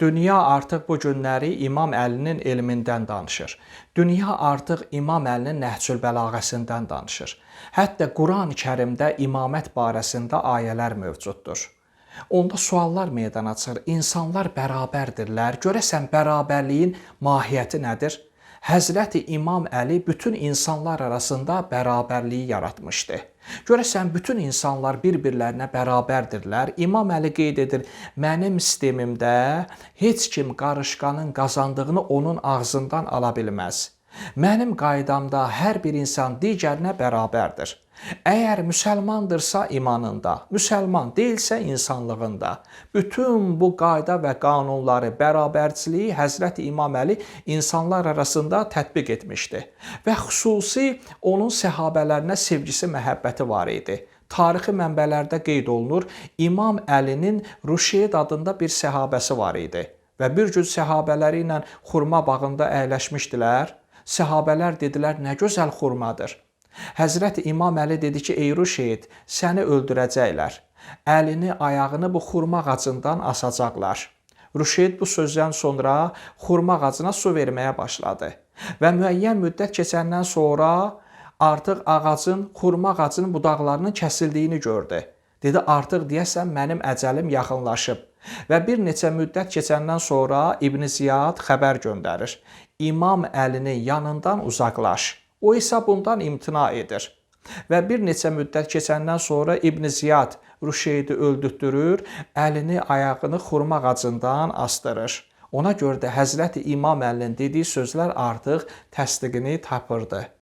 Dünya artıq bu günləri İmam Əlinin elmindən danışır. Dünya artıq İmam Əlinin Nəhcül Bəlağəsindən danışır. Hətta Qurani-Kərimdə imamət barəsində ayələr mövcuddur. Onda suallar meydana çıxır. İnsanlar bərabərdirlər. Görəsən bərabərliyin mahiyyəti nədir? Həzrəti İmam Əli bütün insanlar arasında bərabərliyi yaratmışdı. Görəsən bütün insanlar bir-birlərinə bərabərdirlər. İmam Əli qeyd edir, mənim sistemimdə heç kim qarışqanın qazandığını onun ağzından ala bilməz. Mənim qaydamda hər bir insan digərinə bərabərdir. Əgər müsəlmandırsa imanında, müsəlman deyilsə insanlığında. Bütün bu qayda və qanunları, bərabərçiliyi Həzrəti İmam Əli insanlar arasında tətbiq etmişdi. Və xüsusi onun səhabələrinə sevgisi, məhəbbəti var idi. Tarixi mənbələrdə qeyd olunur, İmam Əlinin Rüşeyd adında bir səhabəsi var idi. Və bir gün səhabələri ilə xurma bağında əyləşmişdilər. Səhabələr dedilər, nə gözəl xurmadır. Həzrəti İmam Əli dedi ki, ey Rüşeyd, səni öldürəcəklər. Əlini, ayağını bu xurma ağacından asacaqlar. Rüşeyd bu sözdən sonra xurma ağacına su verməyə başladı. Və müəyyən müddət keçəndən sonra artıq xurma ağacının budaqlarının kəsildiyini gördü. Dedi, artıq deyəsən mənim əcəlim yaxınlaşıb. Və bir neçə müddət keçəndən sonra İbn Ziyad xəbər göndərir. İmam Əlinin yanından uzaqlaş. O isə bundan imtina edir. Və bir neçə müddət keçəndən sonra İbn Ziyad Rüşeydi öldürtdürür, əlini, ayağını xurma ağacından asdırır. Ona görə də Həzrəti İmam Əlinin dediyi sözlər artıq təsdiqini tapırdı.